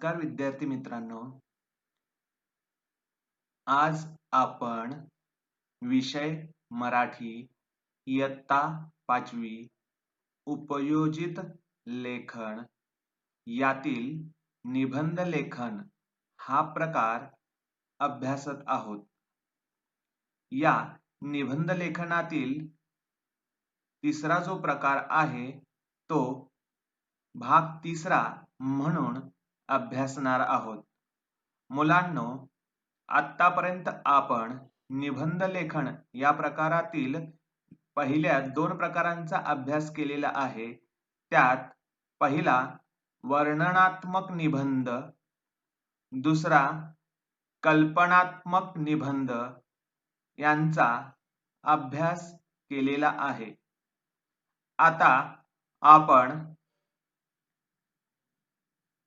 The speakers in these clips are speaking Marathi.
नमस्कार विद्यार्थी मित्रांनो. आज आपण विषय मराठी इयत्ता 5वी उपयोजित लेखन यातील निबंध लेखन हा प्रकार अभ्यासत आहोत. या निबंध लेखनातील तिसरा जो प्रकार आहे तो भाग तिसरा म्हणून अभ्यासणार आहोत. मुलांनो, आतापर्यंत आपण निबंध लेखन या प्रकारातील पहिल्या 2 प्रकारांचा अभ्यास केलेला आहे. त्यात पहिला वर्णनात्मक निबंध, दुसरा कल्पनात्मक निबंध यांचा अभ्यास केलेला आहे. आता आपण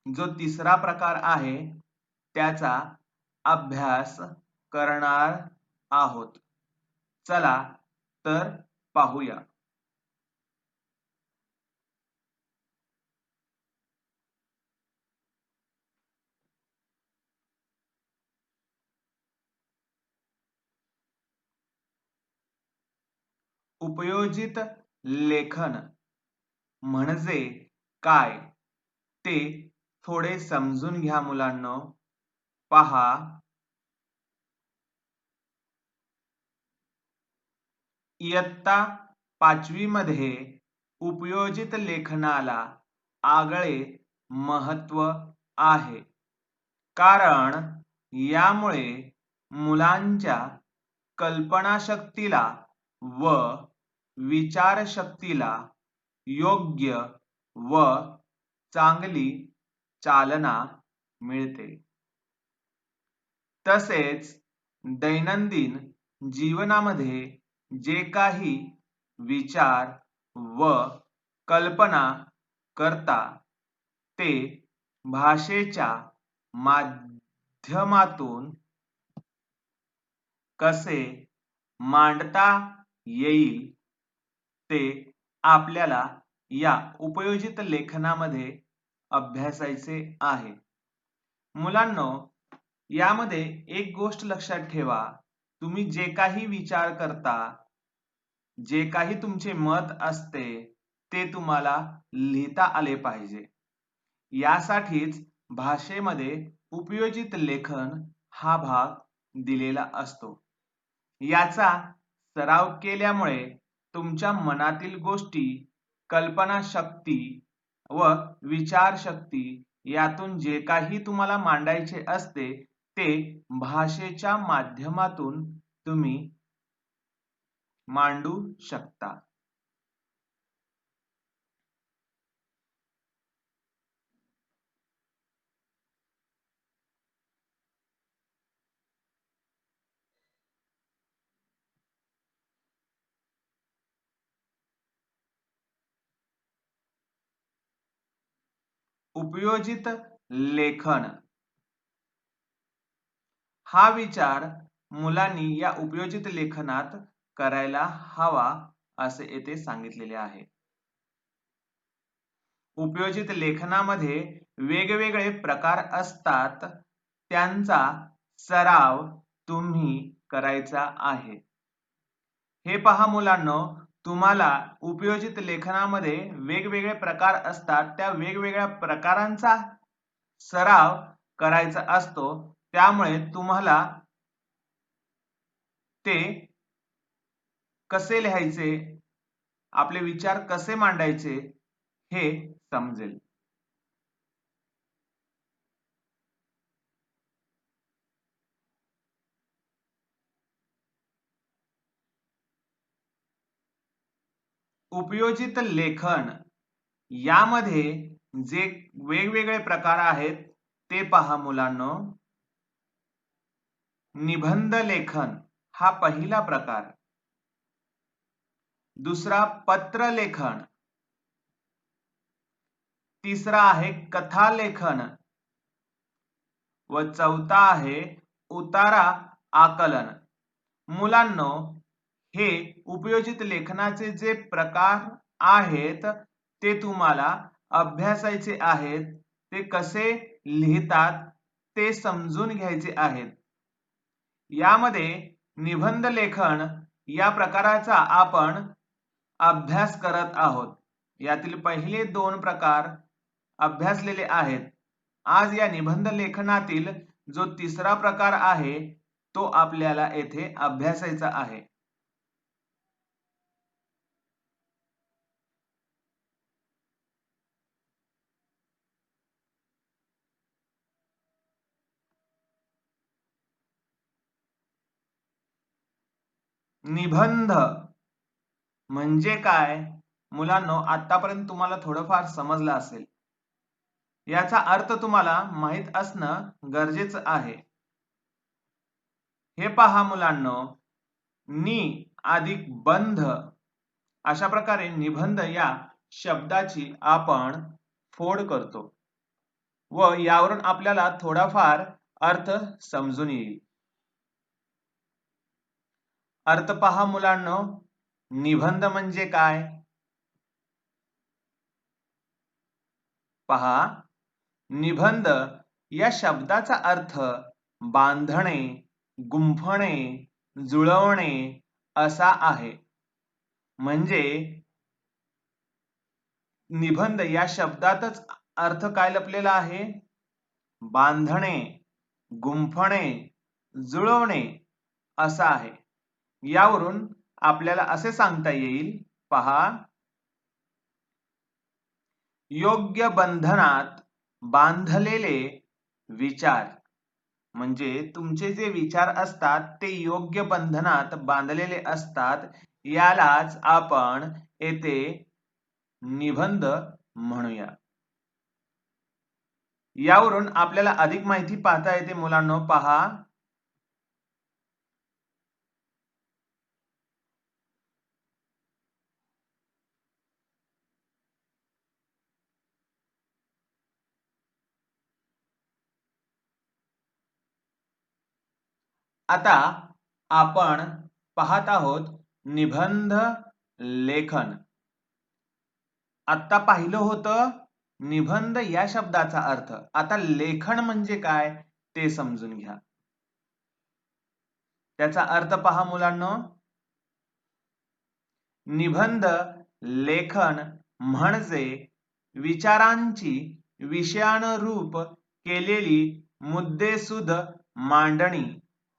जो तिसरा प्रकार आहे त्याचा अभ्यास करणार आहोत. चला तर पाहूया. उपयोजित लेखन म्हणजे काय ते थोडे समजून घ्या मुलांनो. पहा, इयत्ता 5वी मध्ये उपयोजित लेखनाला आगळे महत्व आहे, कारण यामुळे मुलांच्या कल्पनाशक्तीला व विचारशक्तीला योग्य व चांगली चालना मिळते. तसेच दैनंदिन जीवनामध्ये जे काही विचार व कल्पना करता ते भाषेच्या माध्यमातून कसे मांडता येईल ते आपल्याला या उपयोजित लेखनामध्ये अभ्यासायचे आहे. मुलांनो, यामध्ये एक गोष्ट लक्षात ठेवा, तुम्ही जे काही विचार करता, जे काही तुमचे मत असते ते तुम्हाला लिहिता आले पाहिजे. यासाठीच भाषेमध्ये उपयोजित लेखन हा भाग दिलेला असतो. याचा सराव केल्यामुळे तुमच्या मनातील गोष्टी, कल्पनाशक्ती व विचारशक्ती यातून जे काही तुम्हाला मांडायचे असते ते भाषेच्या माध्यमातून तुम्ही मांडू शकता. उपयोजित लेखन हा विचार मुलांनी या उपयोजित लेखनात करायला हवा असे येथे सांगितलेले आहे. उपयोजित लेखनामध्ये वेगवेगळे प्रकार असतात, त्यांचा सराव तुम्ही करायचा आहे. हे पहा मुलांनो, तुम्हाला उपयोजित लेखनामध्ये वेगवेगळे प्रकार असतात, त्या वेगवेगळ्या प्रकारांचा सराव करायचा असतो. त्यामुळे तुम्हाला ते कसे लिहायचे, आपले विचार कसे मांडायचे हे समजेल. उपयोजित लेखन यामध्ये जे वेगवेगळे प्रकार आहेत ते पहा मुलांनो. निबंध लेखन हा पहिला प्रकार, दुसरा पत्र लेखन, तिसरा आहे कथा लेखन व चौथा आहे उतारा आकलन. मुलांनो, हे उपयोजित लेखनाचे जे प्रकार आहेत ते तुम्हाला अभ्यासायचे आहेत. ते कसे लिहितात ते समजून घ्यायचे आहेत. यामध्ये निबंध लेखन या प्रकाराचा आपण अभ्यास करत आहोत. यातील पहिले 2 प्रकार अभ्यासलेले आहेत. आज या निबंध लेखनातील जो तिसरा प्रकार आहे तो आपल्याला येथे अभ्यासायचा आहे. निबंध म्हणजे काय? मुलांनो, आतापर्यंत तुम्हाला थोडंफार समजलं असेल. याचा अर्थ तुम्हाला माहित असणं गरजेचं आहे. हे पहा मुलांनो, नि अधिक बंध अशा प्रकारे निबंध या शब्दाची आपण फोड करतो व यावरून आपल्याला थोडाफार अर्थ समजून येईल. अर्थ पहा मुलांनो, निबंध म्हणजे काय? पहा, निबंध या शब्दाचा अर्थ बांधणे, गुंफणे, जुळवणे असा आहे. म्हणजे निबंध या शब्दातच अर्थ काय लपलेला आहे? बांधणे, गुंफणे, जुळवणे असा आहे. यावरून आपल्याला असे सांगता येईल, पहा, योग्य बंधनात बांधलेले विचार. म्हणजे तुमचे जे विचार असतात ते योग्य बंधनात बांधलेले असतात. यालाच आपण येथे निबंध म्हणूया. यावरून आपल्याला अधिक माहिती पाहता येते मुलांनो. पहा, आता आपण पाहत आहोत निबंध लेखन. आता पाहिलं होतं निबंध या शब्दाचा अर्थ. आता लेखन म्हणजे काय ते समजून घ्या. त्याचा अर्थ पहा मुलांनो, निबंध लेखन म्हणजे विचारांची विषयानुरूप केलेली मुद्देसूद मांडणी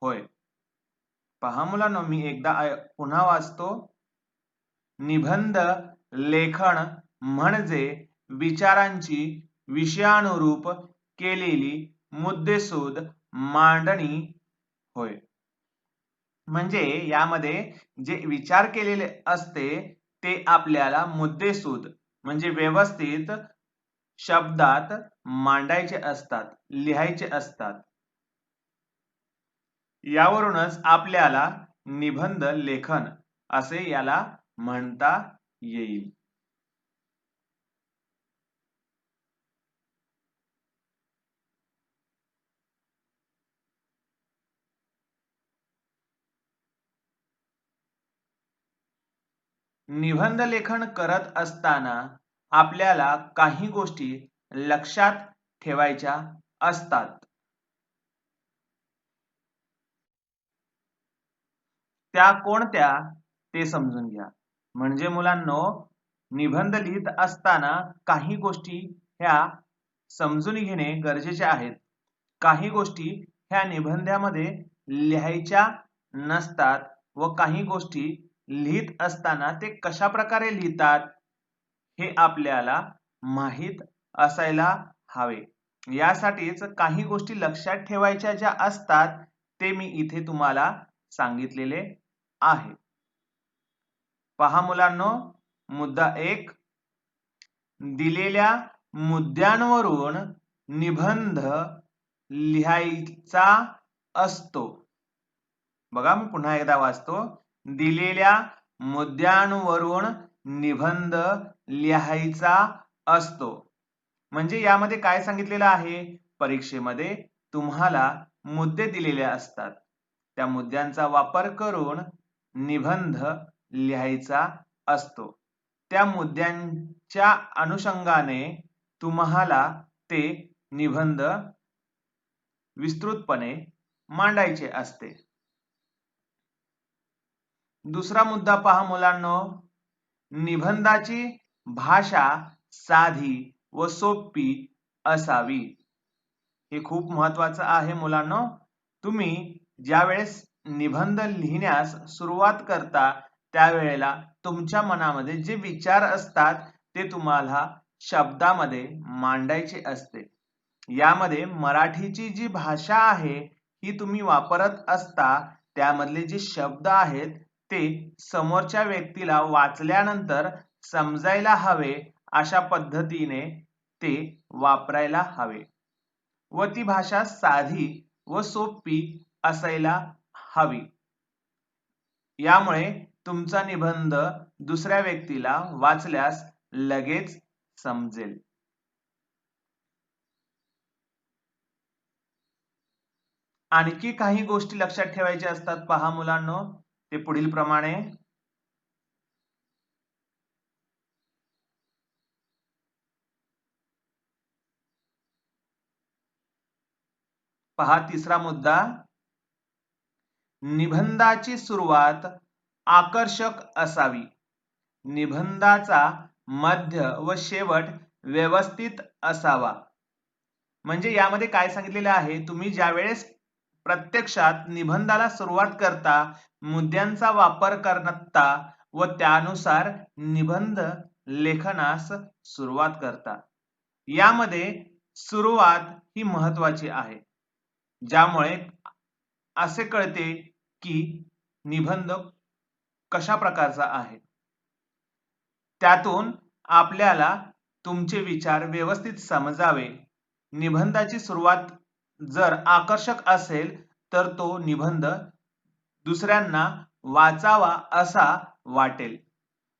होय. पहा मुलांनो, मी एकदा पुन्हा वाचतो. निबंध लेखन म्हणजे विचारांची विषयानुरूप केलेली मुद्देसूद मांडणी होय. म्हणजे यामध्ये जे विचार केलेले असते ते आपल्याला मुद्देसूद म्हणजे व्यवस्थित शब्दात मांडायचे असतात, लिहायचे असतात. यावरूनच आपल्याला निबंध लेखन असे याला म्हणता येईल. निबंध लेखन करत असताना आपल्याला काही गोष्टी लक्षात ठेवायच्या असतात. त्या कोणत्या ते समजून घ्या. म्हणजे मुलांनो, निबंध लिहित असताना काही गोष्टी ह्या समजून घेणे गरजेचे आहेत. काही गोष्टी ह्या निबंधामध्ये लिहायच्या नसतात व काही गोष्टी लिहित असताना ते कशा प्रकारे लिहितात हे आपल्याला माहित असायला हवे. यासाठीच काही गोष्टी लक्षात ठेवायच्या ज्या असतात ते मी इथे तुम्हाला सांगितलेले आहे. पहा मुलांनो, मुद्दा 1, दिलेल्या मुद्द्यांवरून निबंध लिहायचा असतो. बघा, मी पुन्हा एकदा वाचतो. दिलेल्या मुद्द्यांवरून निबंध लिहायचा असतो. म्हणजे यामध्ये काय सांगितलेलं आहे? परीक्षेमध्ये तुम्हाला मुद्दे दिलेले असतात. त्या मुद्द्यांचा वापर करून निबंध लिहायचा असतो. त्या मुद्द्यांच्या अनुषंगाने तुम्हाला ते निबंध विस्तृतपणे मांडायचे असते. दुसरा मुद्दा पहा मुलांनो, निबंधाची भाषा साधी व सोपी असावी. हे खूप महत्वाचं आहे मुलांनो. तुम्ही ज्यावेळेस निबंध लिहिण्यास सुरुवात करता त्यावेळेला तुमच्या मनामध्ये जे विचार असतात ते तुम्हाला शब्दामध्ये मांडायचे असते. यामध्ये मराठीची जी भाषा आहे ही तुम्ही वापरत असता त्यामधले जे शब्द आहेत ते समोरच्या व्यक्तीला वाचल्यानंतर समजायला हवे अशा पद्धतीने ते वापरायला हवे व ती भाषा साधी व सोपी असायला हवी. यामुळे तुमचा निबंध दुसऱ्या व्यक्तीला वाचल्यास लगेच समजेल. आणखी काही गोष्टी लक्षात ठेवायच्या असतात पहा मुलांनो, ते पुढील प्रमाणे. पहा तिसरा मुद्दा, निबंधाची सुरुवात आकर्षक असावी. निबंधाचा मध्य व शेवट व्यवस्थित असावा. म्हणजे यामध्ये काय सांगितलेले आहे, तुम्ही ज्यावेळेस प्रत्यक्षात निबंधाला सुरुवात करता मुद्द्यांचा वापर करता व त्यानुसार निबंध लेखनास सुरुवात करता. यामध्ये सुरुवात ही महत्वाची आहे, ज्यामुळे असे कळते की निबंध कशा प्रकारचा आहे. त्यातून आपल्याला तुमचे विचार व्यवस्थित समजावे. निबंधाची सुरुवात जर आकर्षक असेल तर तो निबंध दुसऱ्यांना वाचावा असा वाटेल.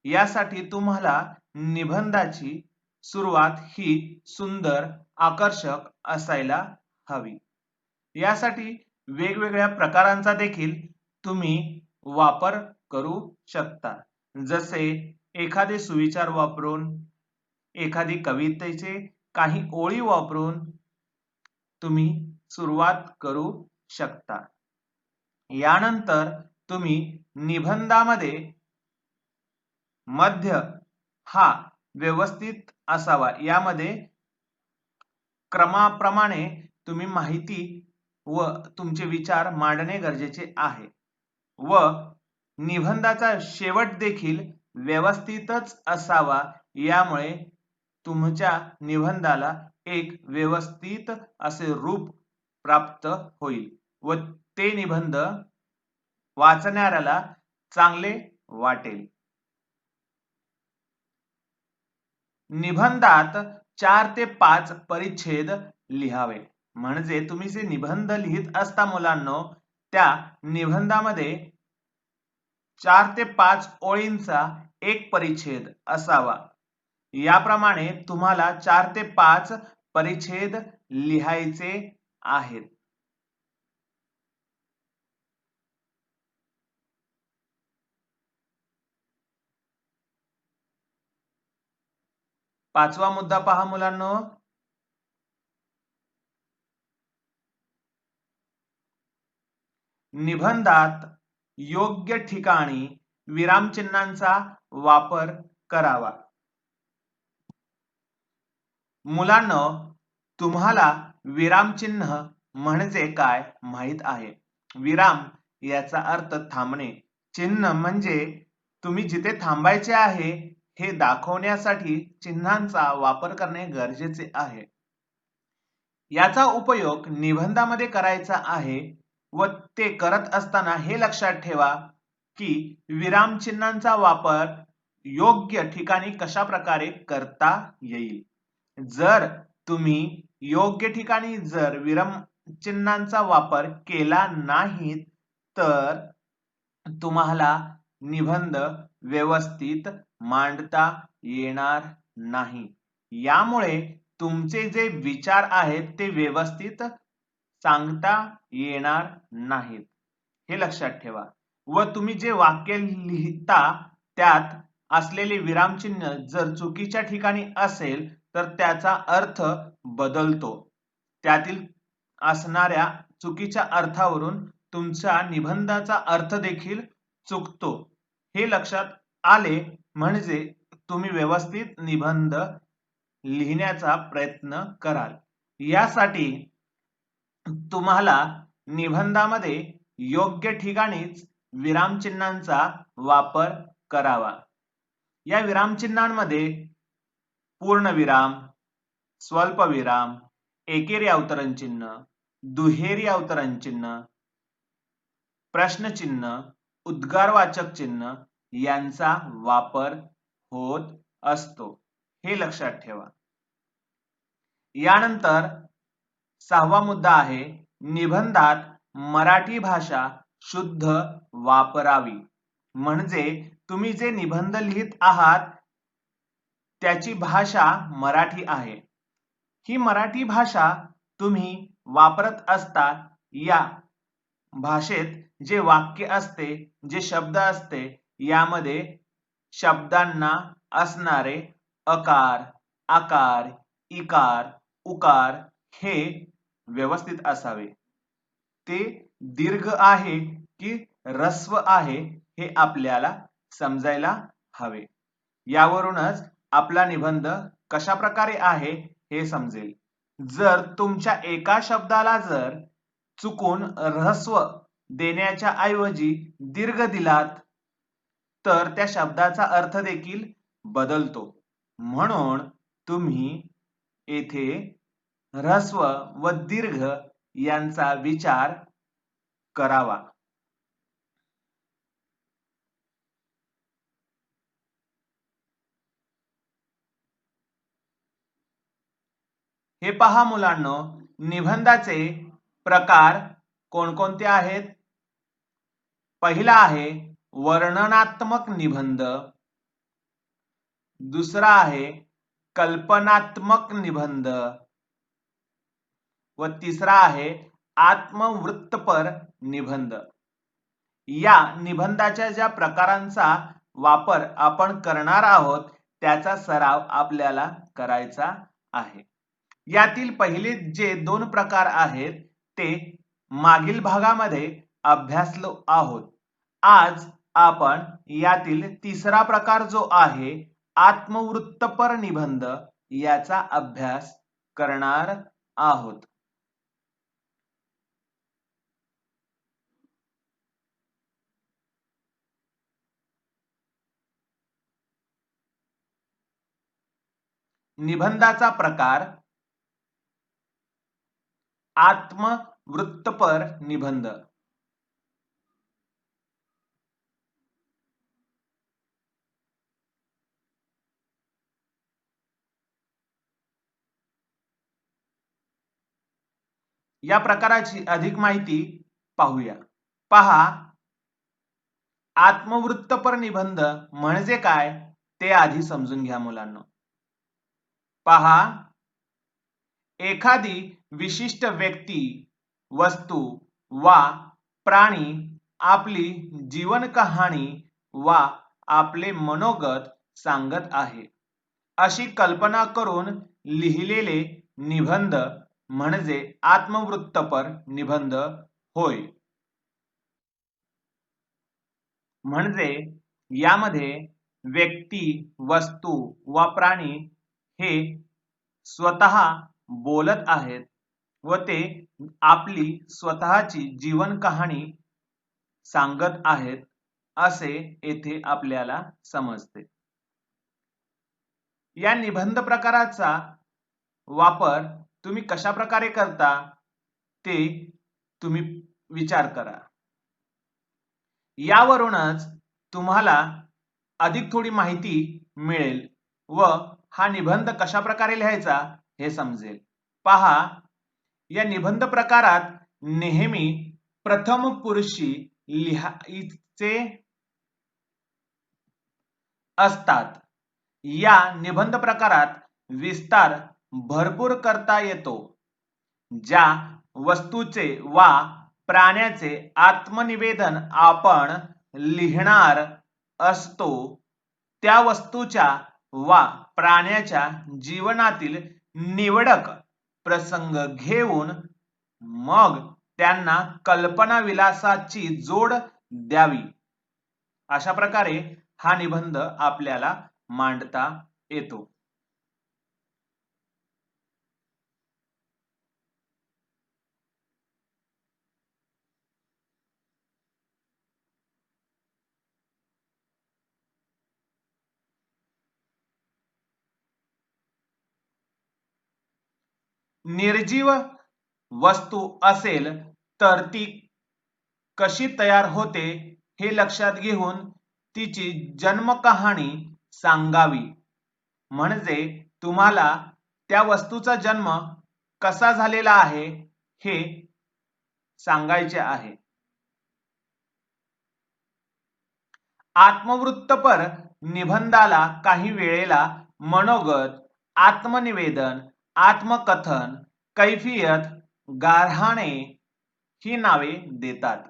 यासाठी तुम्हाला निबंधाची सुरुवात ही सुंदर आकर्षक असायला हवी. यासाठी वेगवेगळ्या प्रकारांचा देखील तुम्ही वापर करू शकता. जसे एखादे सुविचार वापरून, एखादी कवितेचे काही ओळी वापरून तुम्ही सुरुवात करू शकता. यानंतर तुम्ही निबंधामध्ये मध्य हा व्यवस्थित असावा. यामध्ये क्रमाप्रमाणे तुम्ही माहिती व तुमचे विचार मांडणे गरजेचे आहे व निबंधाचा शेवट देखील व्यवस्थितच असावा. यामुळे तुमच्या निबंधाला एक व्यवस्थित असे रूप प्राप्त होईल व ते निबंध वाचणाऱ्याला चांगले वाटेल. निबंधात 4 ते 5 परिच्छेद लिहावे. म्हणजे तुम्ही जे निबंध लिहित असता मुलांनो, त्या निबंधामध्ये 4 ते 5 ओळींचा एक परिच्छेद असावा. याप्रमाणे तुम्हाला 4 ते 5 परिच्छेद लिहायचे आहेत. पाचवा मुद्दा पहा मुलांनो, निबंधात योग्य ठिकाणी विरामचिन्हांचा वापर करावा. मुलांनो, तुम्हाला विरामचिन्ह म्हणजे काय माहित आहे? विराम याचा अर्थ थांबणे, चिन्ह म्हणजे तुम्ही जिथे थांबायचे आहे हे दाखवण्यासाठी चिन्हांचा वापर करणे गरजेचे आहे. याचा उपयोग निबंधामध्ये करायचा आहे व ते करत असताना हे लक्षात ठेवा की विरामचिन्हांचा वापर योग्य ठिकाणी कशा प्रकारे करता येईल. जर तुम्ही योग्य ठिकाणी जर विरामचिन्हांचा वापर केला नाही तर तुम्हाला निबंध व्यवस्थित मांडता येणार नाही. यामुळे तुमचे जे विचार आहेत ते व्यवस्थित सांगता येणार नाहीत, हे लक्षात ठेवा. व तुम्ही जे वाक्य लिहिता त्यात असलेले विरामचिन्ह जर चुकीच्या ठिकाणी असेल तर त्याचा अर्थ बदलतो. त्यातील असणाऱ्या चुकीच्या अर्थावरून तुमच्या निबंधाचा अर्थ देखील चुकतो. हे लक्षात आले म्हणजे तुम्ही व्यवस्थित निबंध लिहिण्याचा प्रयत्न कराल. यासाठी तुम्हाला निबंधामध्ये योग्य ठिकाणीच विरामचिन्हांचा वापर करावा. या विरामचिन्हांमध्ये पूर्णविराम, स्वल्पविराम, एकेरी अवतरण चिन्ह, दुहेरी अवतरण चिन्ह, प्रश्नचिन्ह, उद्गारवाचक चिन्ह यांचा वापर होत असतो. हे लक्षात ठेवा. यानंतर 6वा मुद्दा आहे निबंधात मराठी भाषा शुद्ध वापरावी. म्हणजे तुम्ही जे निबंध लिहित आहात त्याची भाषा मराठी आहे. ही मराठी भाषा तुम्ही वापरत असता या भाषेत जे वाक्य असते, जे शब्द असते, यामध्ये शब्दांना असणारे अकार, आकार, इकार, उकार हे व्यवस्थित असावे. ते दीर्घ आहे की ऱ्हस्व आहे हे आपल्याला समजायला हवे. यावरूनच आपला निबंध कशा प्रकारे आहे हे समजेल. जर तुमच्या एका शब्दाला जर चुकून ऱ्हस्व देण्याच्या ऐवजी दीर्घ दिलात तर त्या शब्दाचा अर्थ देखील बदलतो. म्हणून तुम्ही येथे ऱ्हस्व व दीर्घ यांचा विचार करावा. हे पहा मुलांनो, निबंधाचे प्रकार कोणकोणते आहेत? पहिला आहे वर्णनात्मक निबंध, दुसरा आहे कल्पनात्मक निबंध व तिसरा आहे आत्मवृत्तपर निबंध. या निबंधाच्या ज्या प्रकारांचा वापर आपण करणार आहोत त्याचा सराव आपल्याला करायचा आहे. यातील पहिले जे 2 प्रकार आहेत ते मागील भागामध्ये अभ्यासलो आहोत. आज आपण यातील तिसरा प्रकार जो आहे आत्मवृत्तपर निबंध याचा अभ्यास करणार आहोत. निबंधाचा प्रकार आत्मवृत्तपर निबंध. या प्रकाराची अधिक माहिती पाहूया. पहा, आत्मवृत्तपर निबंध म्हणजे काय ते आधी समजून घ्या मुलांनो. पहा, एखादी विशिष्ट व्यक्ती, वस्तू वा प्राणी आपली जीवन कहाणी वा आपले मनोगत सांगत आहे अशी कल्पना करून लिहिलेले निबंध म्हणजे आत्मवृत्तपर निबंध होय. म्हणजे यामध्ये व्यक्ती, वस्तू वा प्राणी हे स्वतः बोलत आहेत व ते आपली स्वतःची जीवन कहाणी सांगत आहेत असे येथे आपल्याला समजते. या निबंध प्रकाराचा वापर तुम्ही कशा प्रकारे करता ते तुम्ही विचार करा. यावरूनच तुम्हाला अधिक थोडी माहिती मिळेल व हा निबंध कशा प्रकारे लिहायचा हे समजेल. पहा, या निबंध प्रकारात नेहमी प्रथम पुरुषी लिहायचे असतात. या निबंध प्रकारात विस्तार भरपूर करता येतो. ज्या वस्तूचे वा प्राण्याचे आत्मनिवेदन आपण लिहिणार असतो त्या वस्तूच्या वा प्राण्याच्या जीवनातील निवडक प्रसंग घेऊन मग त्यांना कल्पना विलासाची जोड द्यावी. अशा प्रकारे हा निबंध आपल्याला मांडता येतो. निर्जीव वस्तू असेल तर ती कशी तयार होते हे लक्षात घेऊन तिची जन्मकहाणी सांगावी. म्हणजे तुम्हाला त्या वस्तूचा जन्म कसा झालेला आहे हे सांगायचे आहे. आत्मवृत्तपर निबंधाला काही वेळेला मनोगत, आत्मनिवेदन, आत्मकथन, कैफियत, गाऱ्हाणे ही नावे देतात.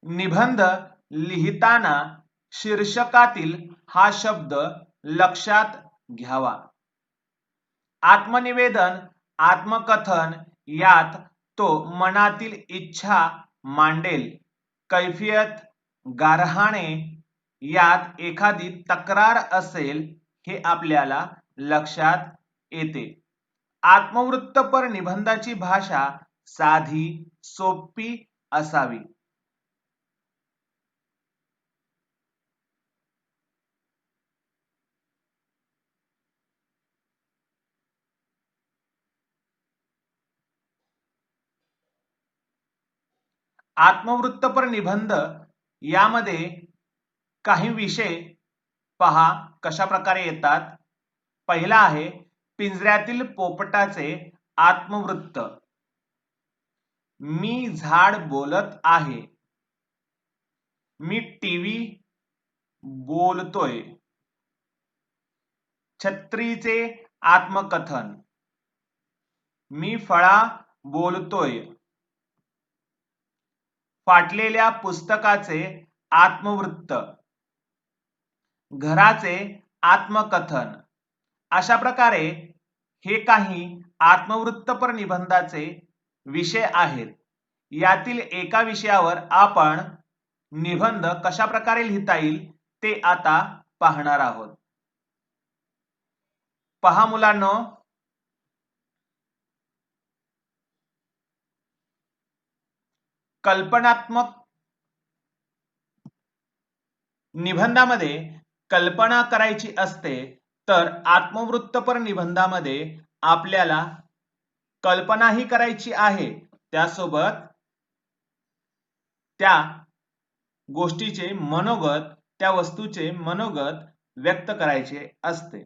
निबंध लिहिताना शीर्षकातील हा शब्द लक्षात घ्यावा. आत्मनिवेदन, आत्मकथन यात तो मनातील इच्छा मांडेल. कैफियत, गाऱ्हाणे यात एखादी तक्रार असेल हे आपल्याला लक्षात येते. आत्मवृत्तपर निबंधाची भाषा साधी, सोपी असावी. आत्मवृत्तपर निबंध यामध्ये काही विषय पहा कशा प्रकारे येतात. पहिला आहे पिंजऱ्यातील पोपटाचे आत्मवृत्त. मी झाड बोलत आहे. मी टीव्ही बोलतोय. छत्रीचे आत्मकथन. मी फळा बोलतोय. फाटलेल्या पुस्तकाचे आत्मवृत्त. घराचे आत्मकथन. अशा प्रकारे हे काही आत्मवृत्तपर निबंधाचे विषय आहेत. यातील एका विषयावर आपण निबंध कशा प्रकारे लिहिता येईल ते आता पाहणार आहोत. पहा मुलांनो, कल्पनात्मक निबंधामध्ये कल्पना करायची असते, तर आत्मवृत्तपर निबंधामध्ये आपल्याला कल्पनाही करायची आहे, त्यासोबत त्या गोष्टीचे मनोगत, त्या वस्तूचे मनोगत व्यक्त करायचे असते.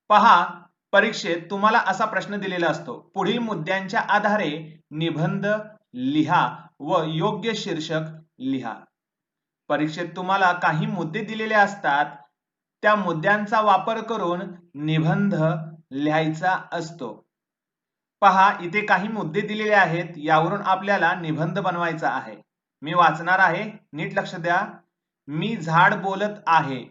पहा, परीक्षेत तुम्हाला असा प्रश्न दिलेला असतो, पुढील मुद्द्यांच्या आधारे निबंध लिहा व योग्य शीर्षक लिहा. परीक्षेत तुम्हाला काही मुद्दे दिलेले असतात, त्या मुद्द्यांचा वापर करून निबंध लिहायचा असतो. पहा, इथे काही मुद्दे दिलेले आहेत, यावरून आपल्याला निबंध बनवायचा आहे. मी वाचणार आहे, नीट लक्ष द्या. मी झाड बोलत आहे.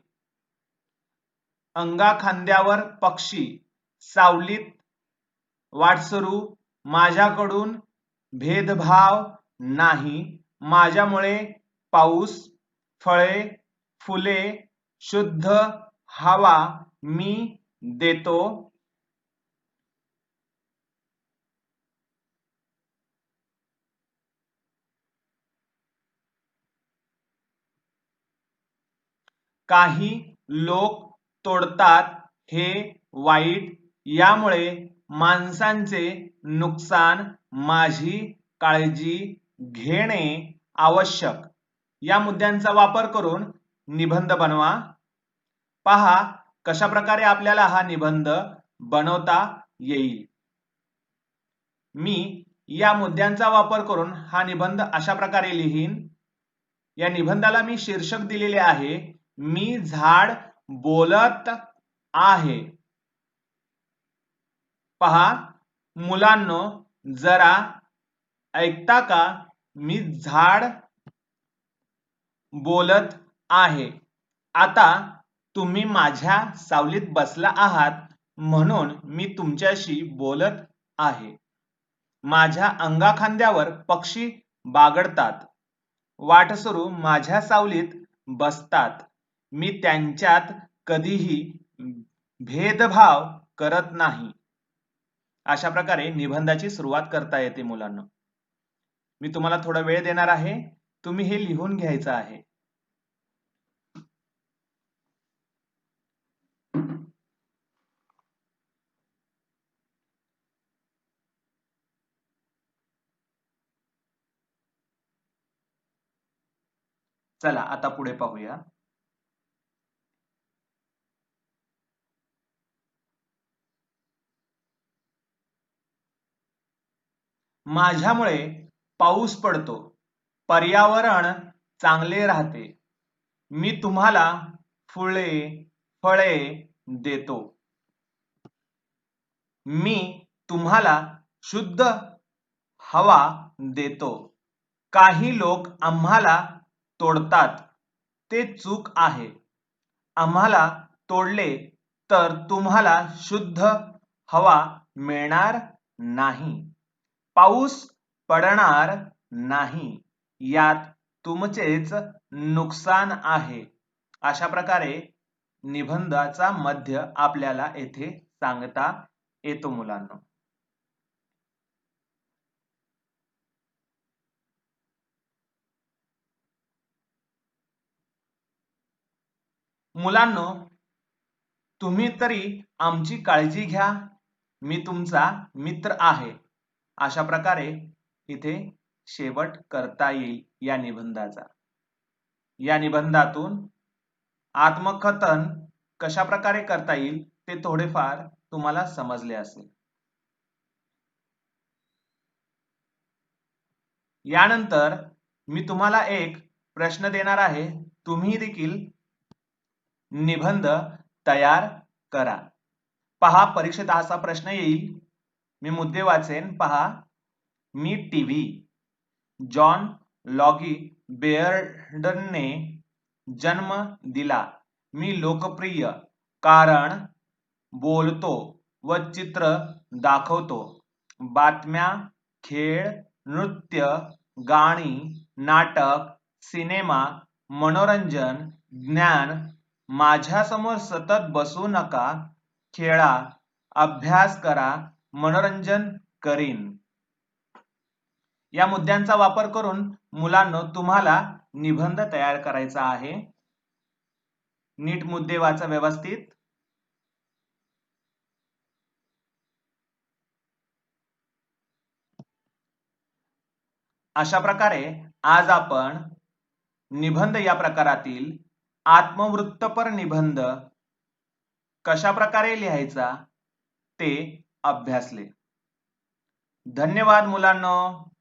अंगा खांद्यावर पक्षी, सावलीत वाटसरू, माझ्याकडून भेदभाव नाही, माझ्यामुळे पाऊस, फळे, फुले, शुद्ध हवा मी देतो. काही लोक तोडतात हे वाईट, यामुळे माणसांचे नुकसान, माझी काळजी घेणे आवश्यक. या मुद्द्यांचा वापर करून निबंध बनवा. पहा कशा प्रकारे आपल्याला हा निबंध बनवता येईल. मी या मुद्द्यांचा वापर करून हा निबंध अशा प्रकारे लिहीन. या निबंधाला मी शीर्षक दिलेले आहे, मी झाड बोलत आहे. पहा मुलांनो, जरा ऐकता का? मी झाड बोलत आहे. आता तुम्ही माझ्या सावलीत बसला आहात म्हणून मी तुमच्याशी बोलत आहे. माझ्या अंगाखांद्यावर पक्षी बागडतात. वाटसरू माझ्या सावलीत बसतात. मी त्यांच्यात कधीही भेदभाव करत नाही. अशा प्रकारे निबंधाची सुरुवात करता येते मुलांना. मी तुम्हाला थोडा वेळ देणार आहे. तुम्ही हे लिहून घ्यायचं आहे. चला आता पुढे पाहूया. माझ्यामुळे पाऊस पडतो, पर्यावरण चांगले राहते. मी तुम्हाला फुले फळे देतो. मी तुम्हाला शुद्ध हवा देतो. काही लोक आम्हाला तोडतात, ते चूक आहे. आम्हाला तोडले तर तुम्हाला शुद्ध हवा मिळणार नाही. पाऊस पडणार नाही, यात तुमचेच नुकसान आहे. अशा प्रकारे निबंधाचा मध्य आपल्याला येथे सांगता येतो मुलांनो. मुलांनो, तुम्ही तरी आमची काळजी घ्या. मी तुमचा मित्र आहे. अशा प्रकारे इथे शेवट करता येईल या निबंधाचा. या निबंधातून आत्मकथन कशा प्रकारे करता येईल ते थोडेफार तुम्हाला समजले असेल. यानंतर मी तुम्हाला एक प्रश्न देणार आहे. तुम्ही देखील निबंध तयार करा. पहा, परीक्षेत असा प्रश्न येईल. मी मुद्दे वाचेन. पहा, मी टीव्ही. जॉन लॉगी बेअर्डने जन्म दिला. मी लोकप्रिय कारण बोलतो व चित्र दाखवतो. बातम्या, खेळ, नृत्य, गाणी, नाटक, सिनेमा, मनोरंजन, ज्ञान. माझ्यासमोर सतत बसू नका. खेळा, अभ्यास करा, मनोरंजन करीन. या मुद्द्यांचा वापर करून मुलांनो तुम्हाला निबंध तयार करायचा आहे. नीट मुद्दे वाचा व्यवस्थित. अशा प्रकारे आज आपण निबंध या प्रकारातील आत्मवृत्तपर निबंध कशा प्रकारे लिहायचा ते अभ्यासले. धन्यवाद मुलांनो.